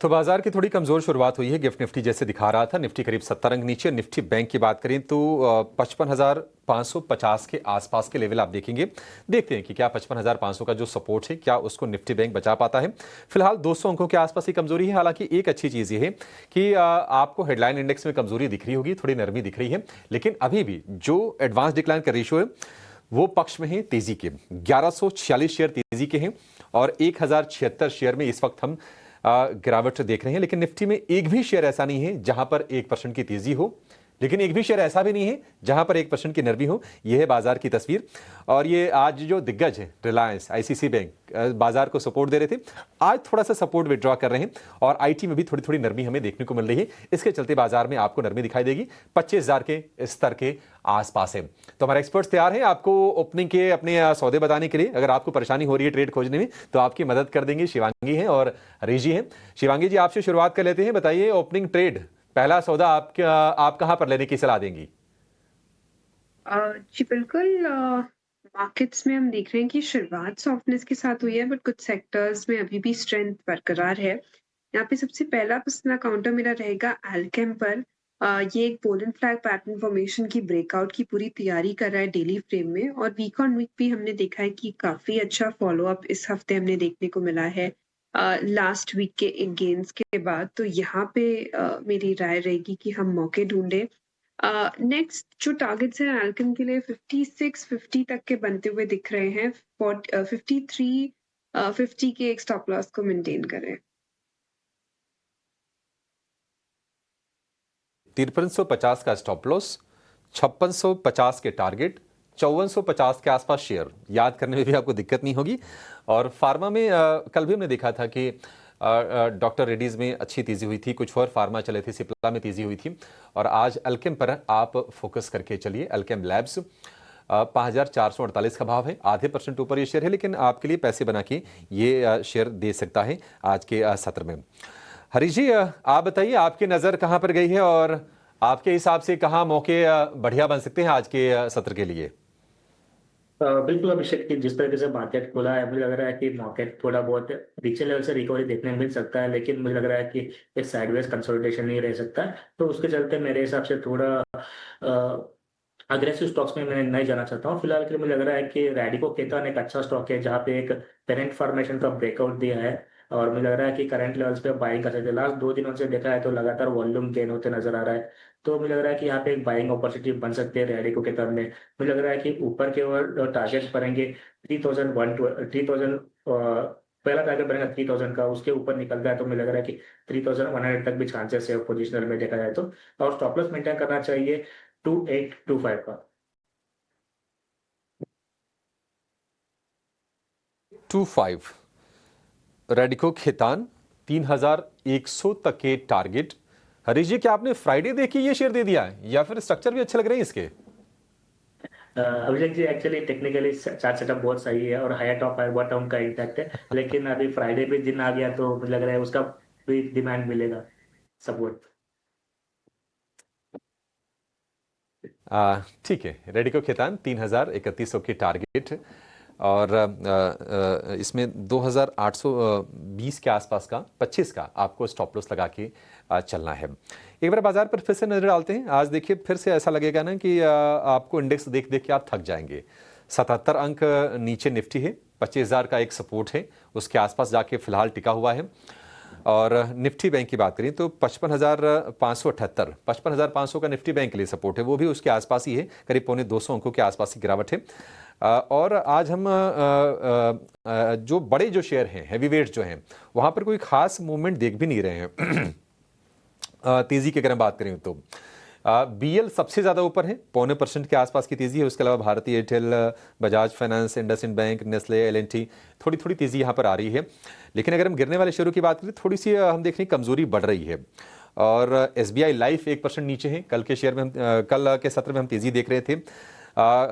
तो बाजार की थोड़ी कमजोर शुरुआत हुई है। गिफ्ट निफ्टी जैसे दिखा रहा था, निफ्टी करीब 70 अंक नीचे। निफ्टी बैंक की बात करें तो 55,550 के आसपास के लेवल आप देखेंगे। देखते हैं कि क्या 55,500 का जो सपोर्ट है क्या उसको निफ्टी बैंक बचा पाता है। फिलहाल 200 अंकों के आसपास ही कमजोरी है। हालांकि एक अच्छी चीज ये है कि आपको हेडलाइन इंडेक्स में कमजोरी दिख रही होगी, थोड़ी नरमी दिख रही है, लेकिन अभी भी जो एडवांस डिक्लाइन का रेशियो है वो पक्ष में है तेजी के। 1146 शेयर तेजी के हैं और 1076 शेयर में इस वक्त हम गिरावट देख रहे हैं। लेकिन निफ्टी में एक भी शेयर ऐसा नहीं है जहां पर 1% की तेजी हो, लेकिन एक भी शेयर ऐसा भी नहीं है जहां पर 1% की नरमी हो। यह है बाजार की तस्वीर। और ये आज जो दिग्गज है रिलायंस, आईसीसी बैंक, बाजार को सपोर्ट दे रहे थे, आज थोड़ा सा सपोर्ट विड्रॉ कर रहे हैं और आईटी में भी थोड़ी थोड़ी नरमी हमें देखने को मिल रही है। इसके चलते बाजार में आपको नरमी दिखाई देगी 25,000 के स्तर के आसपास है। तो हमारे एक्सपर्ट्स तैयार हैं आपको ओपनिंग के अपने सौदे बताने के लिए। अगर आपको परेशानी हो रही है ट्रेड खोजने में तो आपकी मदद कर देंगे शिवांगी हैं और हरीश जी हैं। शिवांगी जी, आपसे शुरुआत कर लेते हैं। बताइए, ओपनिंग ट्रेड, पहला सौदा आप कहां पर लेने की सलाह देंगी? जी बिल्कुल। मार्केट्स में हम देख रहे हैं कि शुरुआत सॉफ्टनेस के साथ हुई है, बट कुछ सेक्टर्स में अभी भी स्ट्रेंथ बरकरार है। यहाँ पे सबसे पहला पसंदीदा काउंटर मेरा रहेगा अल्केम पर। ये एक गोल्डन फ्लैग पैटर्न फॉर्मेशन की ब्रेकआउट की पूरी तैयारी कर रहा है डेली फ्रेम में, और वीक ऑन वीक भी हमने देखा है कि काफी अच्छा फॉलो अप इस हफ्ते हमने देखने को मिला है लास्ट वीक के एक गेन्स के बाद। तो यहाँ पे मेरी राय रहेगी कि हम मौके ढूंढे। नेक्स्ट जो टारगेट्स हैं अल्केम के लिए 56-50 तक के बनते हुए दिख रहे हैं। 53-50 के एक स्टॉप लॉस को मेंटेन करें। 5350 का स्टॉप लॉस, 5650 के टारगेट, 5450 के आसपास शेयर। याद करने में भी आपको दिक्कत नहीं होगी। और फार्मा में कल भी हमने देखा था कि डॉक्टर रेड्डीज में अच्छी तेजी हुई थी, कुछ और फार्मा चले थे, सिप्ला में तेजी हुई थी। और आज अल्केम पर आप फोकस करके चलिए। अल्केम लैब्स 5,448 का भाव है, आधे % ऊपर ये शेयर है, लेकिन आपके लिए पैसे बना के ये शेयर दे सकता है आज के सत्र में। हरीश जी, आप बताइए, आपकी नज़र कहाँ पर गई है और आपके हिसाब से कहाँ मौके बढ़िया बन सकते हैं आज के सत्र के लिए? बिल्कुल अभिषेक, की जिस तरीके से मार्केट खुला है, मुझे लग रहा है कि मार्केट थोड़ा बहुत नीचे लेवल से रिकवरी देखने मिल सकता है, लेकिन मुझे लग रहा है कि एक साइडवेज कंसोलिडेशन नहीं रह सकता है। तो उसके चलते मेरे हिसाब से थोड़ा अग्रेसिव स्टॉक्स में मैं नहीं जाना चाहता हूँ। फिलहाल के लिए मुझे लग रहा है कि रैडिको केतन एक अच्छा स्टॉक है, जहाँ पे एक पेरेंट फॉर्मेशन का ब्रेकआउट दिया है और मुझे लग रहा है कि करंट लेवल्स पे बाइंग कर सकते हैं। लास्ट 2 दिनों से देखा है तो लगातार वॉल्यूम गेन होते नजर आ रहा है। तो मुझे लग रहा है कि यहाँ पे एक बाइंग अपॉर्चुनिटी बन सकती है रैडिको केतन में। मुझे लग रहा है कि ऊपर के ओर टारगेट बनेंगे 3000 पहला टारगेट बनेगा 3000 का। उसके ऊपर निकलता है तो मुझे लग रहा है कि 3100 तक भी चांसेस है पोजिशनल में देखा जाए तो। और स्टॉप लॉस मेंटेन करना चाहिए 2825 का। 25 रेडिको खेतान 3,100 तक के टारगेट। हरीश जी, क्या आपने फ्राइडे देखी ये शेयर दे दिया है या फिर स्ट्रक्चर भी अच्छे लग रहे हैं इसके? Abhishek ji, actually technically chart setup बहुत सही है और हायर टॉप हायर बॉटम का इंटैक्ट है, लेकिन अभी फ्राइडे भी दिन आ गया तो मुझे लग रहा है उसका भी डिमांड मिलेगा सपोर्ट। ठीक है, रेडिको खेतान 3,3100 की टारगेट और इसमें 2,820 के आसपास का 25 का आपको स्टॉप लॉस लगा के चलना है। एक बार बाजार पर फिर से नजर डालते हैं। आज देखिए, फिर से ऐसा लगेगा ना कि आपको इंडेक्स देख देख के आप थक जाएंगे। 77 अंक नीचे निफ्टी है, 25,000 का एक सपोर्ट है, उसके आसपास जाके फिलहाल टिका हुआ है। और निफ्टी बैंक की बात करें तो 55,578, 55,500 का निफ्टी बैंक के लिए सपोर्ट है, वो भी उसके आसपास ही है, करीब पौने 200 अंकों के आसपास की गिरावट है। और आज हम जो बड़े जो शेयर हैं, हैवी वेट जो हैं, वहाँ पर कोई खास मूवमेंट देख भी नहीं रहे हैं। तेजी की अगर हम बात करें तो बीएल सबसे ज्यादा ऊपर है, पौने % के आसपास की तेजी है। उसके अलावा भारतीय Airtel, Bajaj finance, IndusInd bank, Nestle, L&T, थोड़ी थोड़ी तेजी यहाँ पर आ रही है। लेकिन अगर हम गिरने वाले शेयरों की बात करें, थोड़ी सी हम देख रहे हैं कमजोरी बढ़ रही है। और एसबीआई लाइफ 1% नीचे है। कल के शेयर में कल के सत्र में हम तेजी देख रहे थे।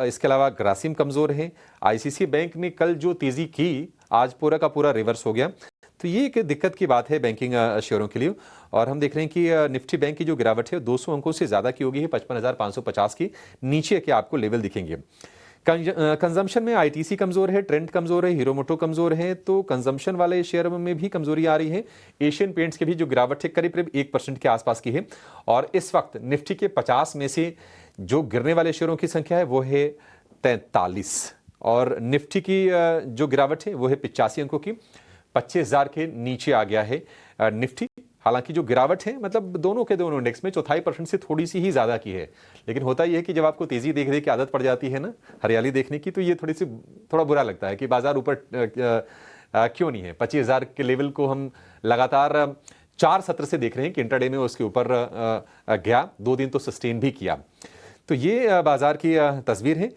इसके अलावा ग्रासिम कमजोर है। आईसीसी बैंक ने कल जो तेजी की, आज पूरा का पूरा रिवर्स हो गया। तो ये एक दिक्कत की बात है बैंकिंग शेयरों के लिए। और हम देख रहे हैं कि निफ्टी बैंक की जो गिरावट है 200 अंकों से ज़्यादा की होगी है, 55,550 की नीचे के आपको लेवल दिखेंगे। कंजम्पशन में आईटीसी कमजोर है, ट्रेंड कमजोर है, हीरो मोटो कमजोर है, तो कंजम्पशन वाले शेयर में भी कमजोरी आ रही है। एशियन पेंट्स की भी जो गिरावट है करीब करीब 1% के आसपास की है। और इस वक्त निफ्टी के 50 में से जो गिरने वाले शेयरों की संख्या है वो है 43, और निफ्टी की जो गिरावट है वो है 85 अंकों की। 25,000 के नीचे आ गया है निफ्टी। हालांकि जो गिरावट है मतलब दोनों के दोनों इंडेक्स में 0.25% से थोड़ी सी ही ज्यादा की है, लेकिन होता यह है कि जब आपको तेजी देख देख की आदत पड़ जाती है ना हरियाली देखने की, तो ये थोड़ा बुरा लगता है कि बाजार ऊपर क्यों नहीं है। 25,000 के लेवल को हम लगातार 4 सत्र से देख रहे हैं कि इंट्राडे में उसके ऊपर गया, 2 दिन तो सस्टेन भी किया। तो ये बाजार की तस्वीर है।